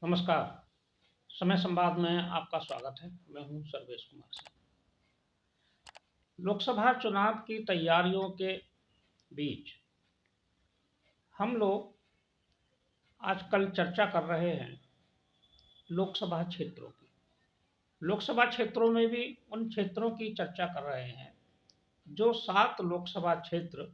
नमस्कार। समय संवाद में आपका स्वागत है। मैं हूं सर्वेश कुमार सिंह। लोकसभा चुनाव की तैयारियों के बीच हम लोग आजकल चर्चा कर रहे हैं लोकसभा क्षेत्रों की। लोकसभा क्षेत्रों में भी उन क्षेत्रों की चर्चा कर रहे हैं जो 7 लोकसभा क्षेत्र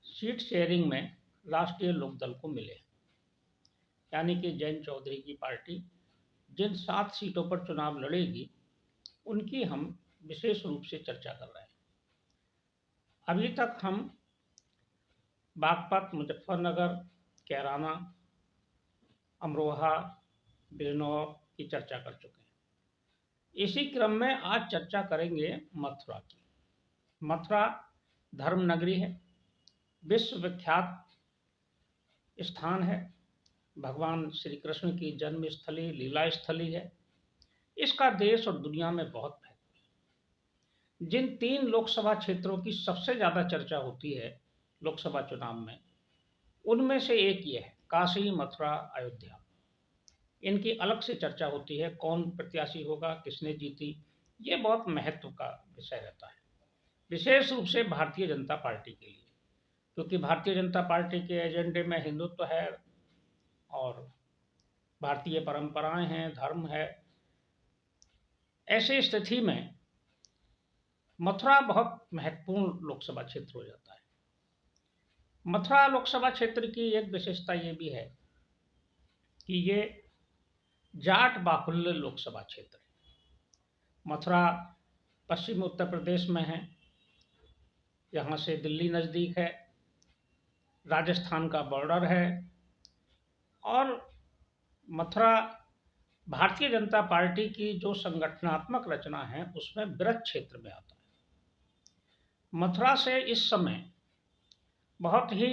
सीट शेयरिंग में राष्ट्रीय लोकदल को मिले, यानी कि जयंत चौधरी की पार्टी जिन 7 सीटों पर चुनाव लड़ेगी उनकी हम विशेष रूप से चर्चा कर रहे हैं। अभी तक हम बागपत, मुजफ्फरनगर, कैराना, अमरोहा, बिजनौर की चर्चा कर चुके हैं। इसी क्रम में आज चर्चा करेंगे मथुरा की। मथुरा धर्म नगरी है, विश्व विख्यात स्थान है, भगवान श्री कृष्ण की जन्म स्थली, लीला स्थली है। इसका देश और दुनिया में बहुत महत्व है। जिन 3 लोकसभा क्षेत्रों की सबसे ज़्यादा चर्चा होती है लोकसभा चुनाव में, उनमें से एक ये है, काशी, मथुरा, अयोध्या। इनकी अलग से चर्चा होती है, कौन प्रत्याशी होगा, किसने जीती, ये बहुत महत्व का विषय रहता है, विशेष रूप से भारतीय जनता पार्टी के लिए, क्योंकि भारतीय जनता पार्टी के एजेंडे में हिंदुत्व है और भारतीय परंपराएं हैं, धर्म है। ऐसी स्थिति में मथुरा बहुत महत्वपूर्ण लोकसभा क्षेत्र हो जाता है। मथुरा लोकसभा क्षेत्र की एक विशेषता ये भी है कि ये जाट बाहुल्य लोकसभा क्षेत्र है। मथुरा पश्चिम उत्तर प्रदेश में है, यहाँ से दिल्ली नज़दीक है, राजस्थान का बॉर्डर है और मथुरा भारतीय जनता पार्टी की जो संगठनात्मक रचना है उसमें ब्रज क्षेत्र में आता है। मथुरा से इस समय बहुत ही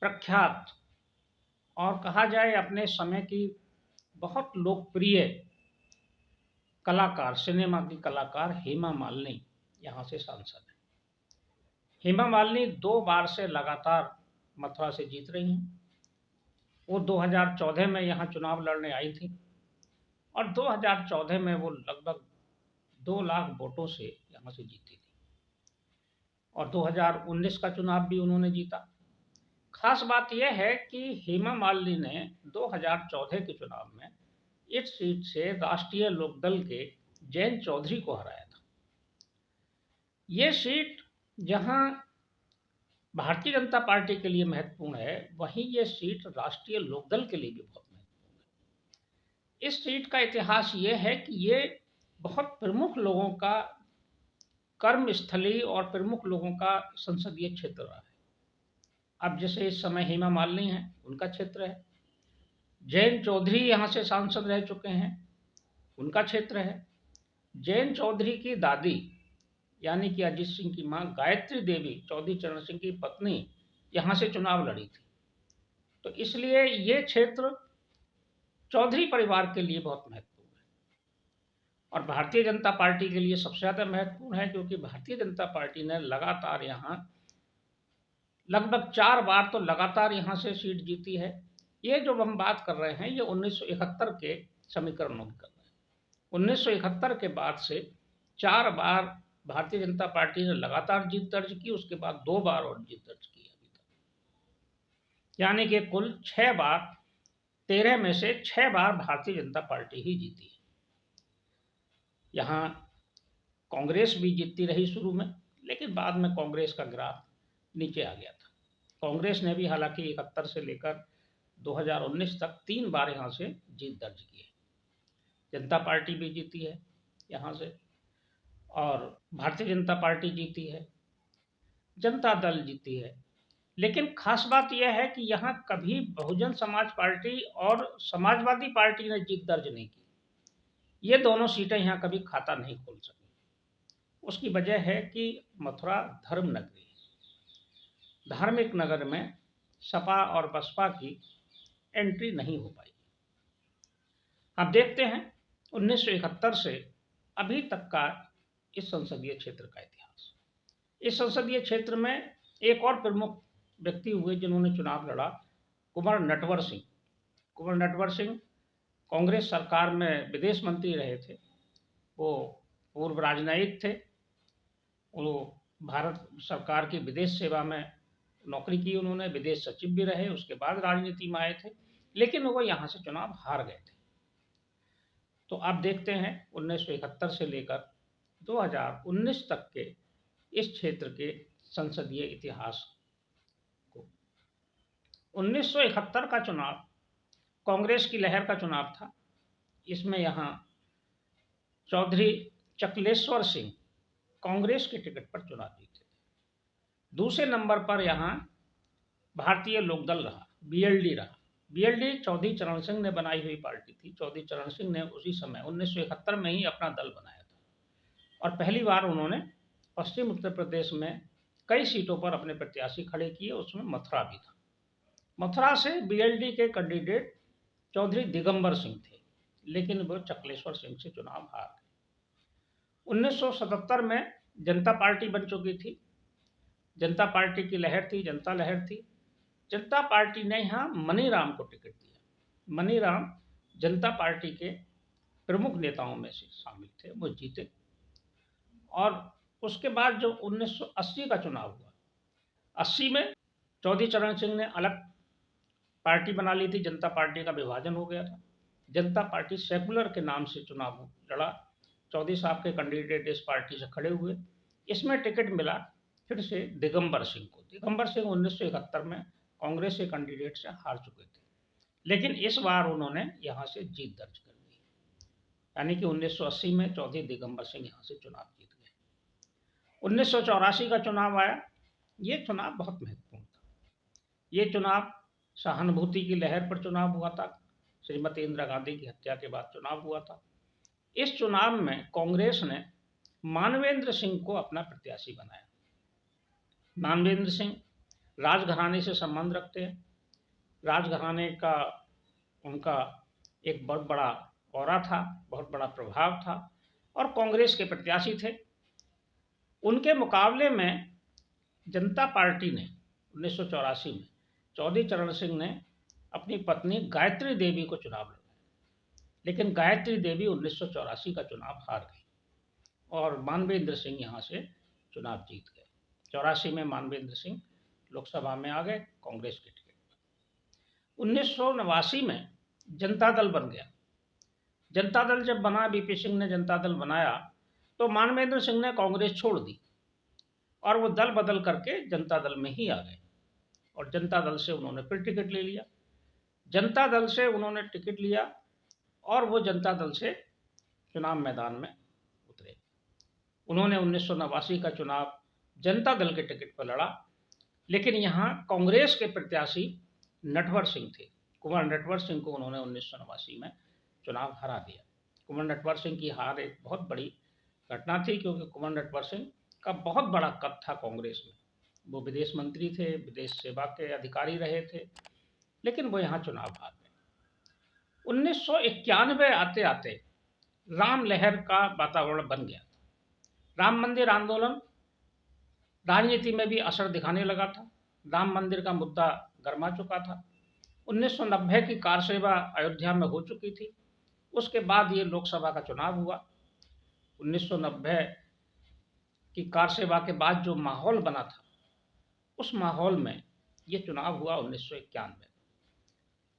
प्रख्यात और कहा जाए अपने समय की बहुत लोकप्रिय कलाकार, सिनेमा की कलाकार हेमा मालिनी यहाँ से सांसद हैं। हेमा मालिनी 2 बार से लगातार मथुरा से जीत रही हैं। वो 2014 में यहाँ चुनाव लड़ने आई थी और 2014 में वो लगभग 2 लाख वोटों से यहाँ से जीती थी और 2019 का चुनाव भी उन्होंने जीता। खास बात यह है कि हेमा मालिनी ने 2014 के चुनाव में इस सीट से राष्ट्रीय लोकदल के जयंत चौधरी को हराया था। ये सीट जहां भारतीय जनता पार्टी के लिए महत्वपूर्ण है, वहीं ये सीट राष्ट्रीय लोकदल के लिए भी बहुत महत्वपूर्ण है। इस सीट का इतिहास ये है कि ये बहुत प्रमुख लोगों का कर्मस्थली और प्रमुख लोगों का संसदीय क्षेत्र रहा है। अब जैसे इस समय हेमा मालिनी है, उनका क्षेत्र है। जयंत चौधरी यहाँ से सांसद रह चुके हैं, उनका क्षेत्र है। जयंत चौधरी की दादी यानी कि अजीत सिंह की मां गायत्री देवी, चौधरी चरण सिंह की पत्नी, यहाँ से चुनाव लड़ी थी। तो इसलिए ये क्षेत्र चौधरी परिवार के लिए बहुत महत्वपूर्ण है और भारतीय जनता पार्टी के लिए सबसे ज़्यादा महत्वपूर्ण है, क्योंकि भारतीय जनता पार्टी ने लगातार यहाँ लगभग 4 बार तो लगातार यहाँ से सीट जीती है। ये जो हम बात कर रहे हैं ये 1971 के समीकरणों की कर रहे हैं। 1971 के बाद से 4 बार भारतीय जनता पार्टी ने लगातार जीत दर्ज की, उसके बाद 2 बार और जीत दर्ज की अभी तक, यानी कि कुल 6 बार, 13 में से 6 बार भारतीय जनता पार्टी ही जीती है। यहाँ कांग्रेस भी जीतती रही शुरू में, लेकिन बाद में कांग्रेस का ग्राफ नीचे आ गया था। कांग्रेस ने भी हालांकि 71 से लेकर 2019 तक 3 बार यहाँ से जीत दर्ज की है। जनता पार्टी भी जीती है यहाँ से और भारतीय जनता पार्टी जीती है, जनता दल जीती है। लेकिन खास बात यह है कि यहाँ कभी बहुजन समाज पार्टी और समाजवादी पार्टी ने जीत दर्ज नहीं की। ये दोनों सीटें यहाँ कभी खाता नहीं खोल सकी। उसकी वजह है कि मथुरा धर्म नगरी है। धार्मिक नगर में सपा और बसपा की एंट्री नहीं हो पाई। अब देखते हैं 1971 से अभी तक का इस संसदीय क्षेत्र का इतिहास। इस संसदीय क्षेत्र में एक और प्रमुख व्यक्ति हुए जिन्होंने चुनाव लड़ा, कुंवर नटवर सिंह। कुंवर नटवर सिंह कांग्रेस सरकार में विदेश मंत्री रहे थे। वो पूर्व राजनयिक थे। वो भारत सरकार की विदेश सेवा में नौकरी की उन्होंने, विदेश सचिव भी रहे, उसके बाद राजनीति में आए थे, लेकिन वो यहाँ से चुनाव हार गए थे। तो आप देखते हैं 1971 से लेकर 2019 तक के इस क्षेत्र के संसदीय इतिहास को। 1971 का चुनाव कांग्रेस की लहर का चुनाव था। इसमें यहाँ चौधरी चकलेश्वर सिंह कांग्रेस के टिकट पर चुनाव जीते थे। दूसरे नंबर पर यहाँ भारतीय लोकदल रहा, बीएलडी रहा। बीएलडी चौधरी चरण सिंह ने बनाई हुई पार्टी थी। चौधरी चरण सिंह ने उसी समय 1971 में ही अपना दल बनाया था और पहली बार उन्होंने पश्चिम उत्तर प्रदेश में कई सीटों पर अपने प्रत्याशी खड़े किए, उसमें मथुरा भी था। मथुरा से बीएलडी के कैंडिडेट चौधरी दिगंबर सिंह थे, लेकिन वो चकलेश्वर सिंह से चुनाव हार गए। 1977 में जनता पार्टी बन चुकी थी। जनता पार्टी की लहर थी, जनता लहर थी। जनता पार्टी ने यहाँ मनीराम को टिकट दिया। मनीराम जनता पार्टी के प्रमुख नेताओं में से शामिल थे, वो जीते। और उसके बाद जो 1980 का चुनाव हुआ, 80 में चौधरी चरण सिंह ने अलग पार्टी बना ली थी, जनता पार्टी का विभाजन हो गया था। जनता पार्टी सेकुलर के नाम से चुनाव लड़ा। चौधरी साहब के कैंडिडेट इस पार्टी से खड़े हुए। इसमें टिकट मिला फिर से दिगंबर सिंह को। दिगंबर सिंह 1971 में कांग्रेस के कैंडिडेट से हार चुके थे, लेकिन इस बार उन्होंने यहाँ से जीत दर्ज कर ली, यानी कि 1980 में चौधरी दिगंबर सिंह यहाँ से चुनाव जीत गए। 1984 का चुनाव आया। ये चुनाव बहुत महत्वपूर्ण था। ये चुनाव सहानुभूति की लहर पर चुनाव हुआ था। श्रीमती इंदिरा गांधी की हत्या के बाद चुनाव हुआ था। इस चुनाव में कांग्रेस ने मानवेंद्र सिंह को अपना प्रत्याशी बनाया। मानवेंद्र सिंह राजघराने से संबंध रखते हैं। राजघराने का उनका एक बहुत बड़ा औरा था, बहुत बड़ा प्रभाव था और कांग्रेस के प्रत्याशी थे। उनके मुकाबले में जनता पार्टी ने 1984 में चौधरी चरण सिंह ने अपनी पत्नी गायत्री देवी को चुनाव लड़ाया, लेकिन गायत्री देवी 1984 का चुनाव हार गई और मानवेंद्र सिंह यहाँ से चुनाव जीत गए। 84 में मानवेंद्र सिंह लोकसभा में आ गए कांग्रेस के टिकट पर। 1989 में जनता दल बन गया। जनता दल जब बना, वीपी सिंह ने जनता दल बनाया, तो मानवेंद्र सिंह ने कांग्रेस छोड़ दी और वो दल बदल करके जनता दल में ही आ गए और जनता दल से उन्होंने फिर टिकट ले लिया। जनता दल से उन्होंने टिकट लिया और वो जनता दल से चुनाव मैदान में उतरे। उन्होंने 1989 का चुनाव जनता दल के टिकट पर लड़ा, लेकिन यहाँ कांग्रेस के प्रत्याशी नटवर सिंह थे। कुंवर नटवर सिंह को उन्होंने 1989 में चुनाव हरा दिया। कुंवर नटवर सिंह की हार एक बहुत बड़ी घटना थी, क्योंकि कुंवर नटवर सिंह का बहुत बड़ा कद था कांग्रेस में। वो विदेश मंत्री थे, विदेश सेवा के अधिकारी रहे थे, लेकिन वो यहाँ चुनाव हार गए। 1991 आते आते राम लहर का वातावरण बन गया। राम मंदिर आंदोलन राजनीति में भी असर दिखाने लगा था। राम मंदिर का मुद्दा गर्मा चुका था। 1990 की कार सेवा अयोध्या में हो चुकी थी। उसके बाद ये लोकसभा का चुनाव हुआ। 1990 की कार सेवा के बाद जो माहौल बना था, उस माहौल में ये चुनाव हुआ 1991।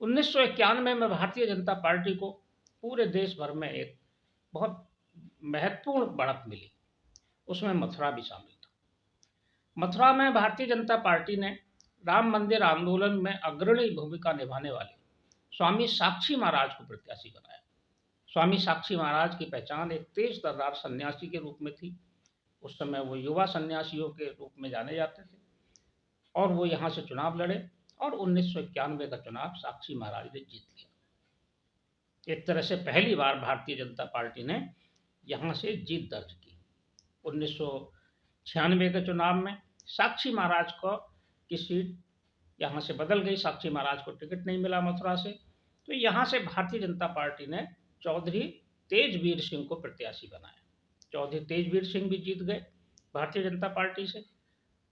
1991 में भारतीय जनता पार्टी को पूरे देश भर में एक बहुत महत्वपूर्ण बढ़त मिली। उसमें मथुरा भी शामिल था। मथुरा में भारतीय जनता पार्टी ने राम मंदिर आंदोलन में अग्रणी भूमिका निभाने वाले स्वामी साक्षी महाराज को प्रत्याशी बनाया। स्वामी साक्षी महाराज की पहचान एक तेज तर्रार सन्यासी के रूप में थी। उस समय वो युवा सन्यासियों के रूप में जाने जाते थे और वो यहाँ से चुनाव लड़े और 1991 का चुनाव साक्षी महाराज ने जीत लिया। एक तरह से पहली बार भारतीय जनता पार्टी ने यहाँ से जीत दर्ज की। 1996 के चुनाव में साक्षी महाराज को की सीट यहाँ से बदल गई। साक्षी महाराज को टिकट नहीं मिला मथुरा से, तो यहाँ से भारतीय जनता पार्टी ने चौधरी तेजवीर सिंह को प्रत्याशी बनाया। चौधरी तेजवीर सिंह भी जीत गए भारतीय जनता पार्टी से।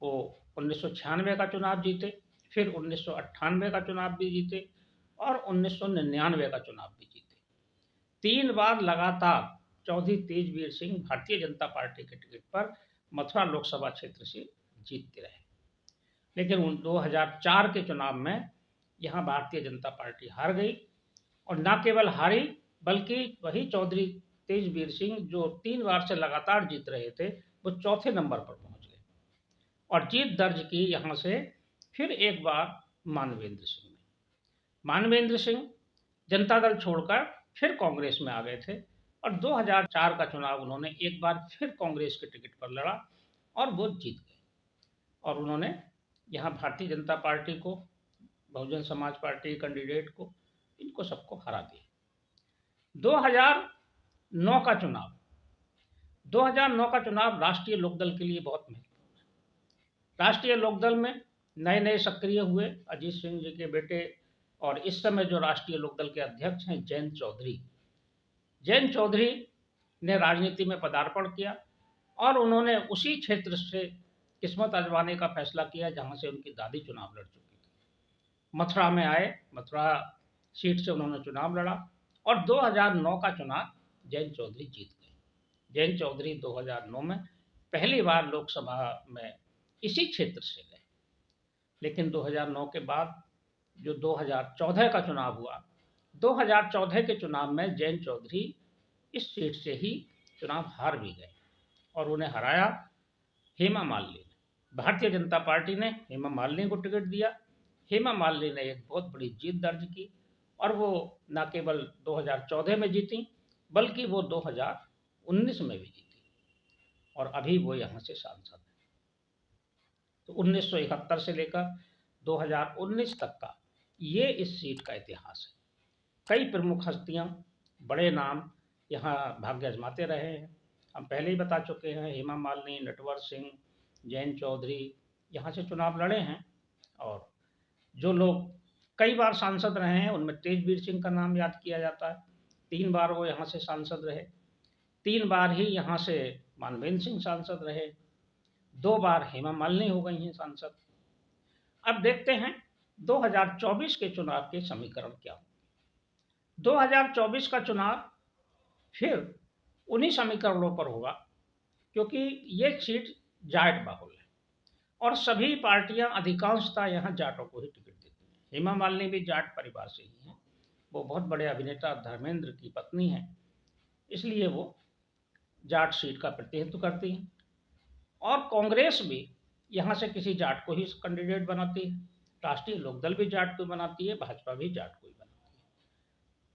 वो 1996 का चुनाव जीते, फिर 1998 का चुनाव भी जीते और 1999 का चुनाव भी जीते। 3 बार लगातार चौधरी तेजवीर सिंह भारतीय जनता पार्टी के टिकट पर मथुरा लोकसभा क्षेत्र से जीतते रहे। लेकिन 2004 के चुनाव में यहाँ भारतीय जनता पार्टी हार गई, और न केवल हारी बल्कि वही चौधरी तेजवीर सिंह जो 3 बार से लगातार जीत रहे थे, वो चौथे नंबर पर पहुंच गए और जीत दर्ज की यहाँ से फिर एक बार मानवेंद्र सिंह ने। मानवेंद्र सिंह जनता दल छोड़कर फिर कांग्रेस में आ गए थे, और 2004 का चुनाव उन्होंने एक बार फिर कांग्रेस के टिकट पर लड़ा और वो जीत गए। और उन्होंने यहाँ भारतीय जनता पार्टी को, बहुजन समाज पार्टी कैंडिडेट को, इनको सबको हरा दिया। 2009 का चुनाव 2009 का चुनाव राष्ट्रीय लोकदल के लिए बहुत महत्वपूर्ण है। राष्ट्रीय लोकदल में नए नए सक्रिय हुए अजीत सिंह जी के बेटे और इस समय जो राष्ट्रीय लोकदल के अध्यक्ष हैं जयंत चौधरी। जयंत चौधरी ने राजनीति में पदार्पण किया और उन्होंने उसी क्षेत्र से किस्मत आजमाने का फैसला किया जहां से उनकी दादी चुनाव लड़ चुकी थी। मथुरा में आए, मथुरा सीट से उन्होंने चुनाव लड़ा और 2009 का चुनाव जयंत चौधरी जीत गए। जयंत चौधरी 2009 में पहली बार लोकसभा में इसी क्षेत्र से गए। लेकिन 2009 के बाद जो 2014 का चुनाव हुआ, 2014 के चुनाव में जयंत चौधरी इस सीट से ही चुनाव हार भी गए और उन्हें हराया हेमा मालिनी ने। भारतीय जनता पार्टी ने हेमा मालिनी को टिकट दिया। हेमा मालिनी ने एक बहुत बड़ी जीत दर्ज की और वो न केवल 2014 में जीती बल्कि वो 2019 में भी जीती और अभी वो यहाँ से सांसद है। तो 1971 से लेकर 2019 तक का ये इस सीट का इतिहास है। कई प्रमुख हस्तियां, बड़े नाम यहाँ भाग्य आजमाते रहे हैं। हम पहले ही बता चुके हैं, हेमा मालिनी, नटवर सिंह, जयंत चौधरी यहाँ से चुनाव लड़े हैं। और जो लोग कई बार सांसद रहे हैं उनमें तेजवीर सिंह का नाम याद किया जाता है। 3 बार वो यहाँ से सांसद रहे। 3 बार ही यहाँ से मानवेंद्र सिंह सांसद रहे। 2 बार हेमा मालिनी हो गई हैं सांसद। अब देखते हैं 2024 के चुनाव के समीकरण क्या हो। 2024 का चुनाव फिर उन्हीं समीकरणों पर होगा, क्योंकि ये सीट जाट बाहुल है और सभी पार्टियां अधिकांशतः यहाँ जाटों को ही टिकट देती हैं। हेमा मालिनी भी जाट परिवार से ही हैं। वो बहुत बड़े अभिनेता धर्मेंद्र की पत्नी हैं, इसलिए वो जाट सीट का प्रतिनिधित्व करती हैं। और कांग्रेस भी यहाँ से किसी जाट को ही कैंडिडेट बनाती है। राष्ट्रीय लोकदल भी जाट को बनाती है, भाजपा भी जाट को ही बनाती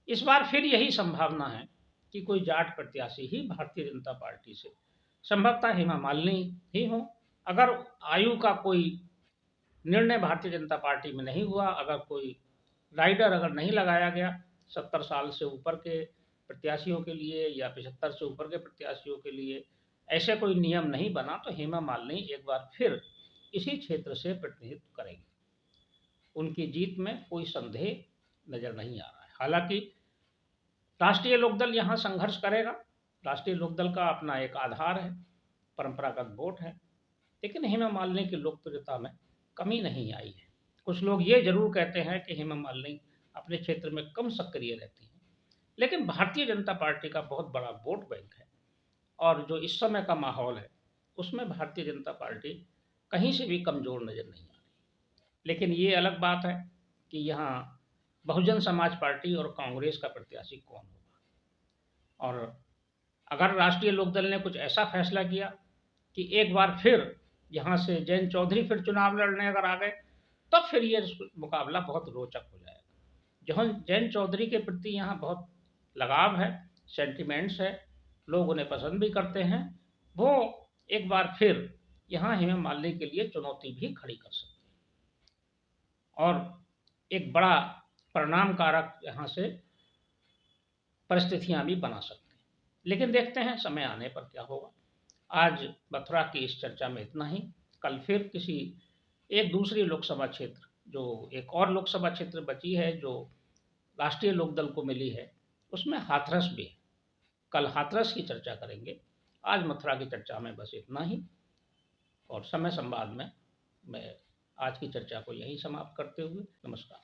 है। इस बार फिर यही संभावना है कि कोई जाट प्रत्याशी ही भारतीय जनता पार्टी से, संभवतः हेमा मालिनी ही हो। अगर आयु का कोई निर्णय भारतीय जनता पार्टी में नहीं हुआ, अगर कोई राइडर अगर नहीं लगाया गया 70 साल से ऊपर के प्रत्याशियों के लिए या 75 से ऊपर के प्रत्याशियों के लिए, ऐसे कोई नियम नहीं बना, तो हेमा मालिनी एक बार फिर इसी क्षेत्र से प्रतिनिधित्व करेंगे। उनकी जीत में कोई संदेह नजर नहीं आ रहा है। हालांकि राष्ट्रीय लोकदल यहाँ संघर्ष करेगा। राष्ट्रीय लोकदल का अपना एक आधार है, परंपरागत वोट है, लेकिन हेमा मालिनी की लोकप्रियता में कमी नहीं आई है। कुछ लोग ये जरूर कहते हैं कि हेमा मालिनी अपने क्षेत्र में कम सक्रिय रहती हैं, लेकिन भारतीय जनता पार्टी का बहुत बड़ा वोट बैंक है और जो इस समय का माहौल है उसमें भारतीय जनता पार्टी कहीं से भी कमज़ोर नज़र नहीं आ रही। लेकिन ये अलग बात है कि यहाँ बहुजन समाज पार्टी और कांग्रेस का प्रत्याशी कौन होगा। और अगर राष्ट्रीय लोकदल ने कुछ ऐसा फैसला किया कि एक बार फिर यहाँ से जयंत चौधरी फिर चुनाव लड़ने अगर आ गए, तब फिर ये मुकाबला बहुत रोचक हो जाएगा। जहाँ जयंत चौधरी के प्रति यहाँ बहुत लगाव है, सेंटिमेंट्स है, लोग उन्हें पसंद भी करते हैं, वो एक बार फिर यहाँ हेमा मालिनी के लिए चुनौती भी खड़ी कर सकते हैं और एक बड़ा परिणाम कारक यहाँ से परिस्थितियाँ भी बना सकते हैं। लेकिन देखते हैं समय आने पर क्या होगा। आज मथुरा की इस चर्चा में इतना ही। कल फिर किसी एक दूसरी लोकसभा क्षेत्र, जो एक और लोकसभा क्षेत्र बची है जो राष्ट्रीय लोकदल को मिली है, उसमें हाथरस भी है। कल हाथरस की चर्चा करेंगे। आज मथुरा की चर्चा में बस इतना ही और समय संवाद में मैं आज की चर्चा को यहीं समाप्त करते हुए नमस्कार।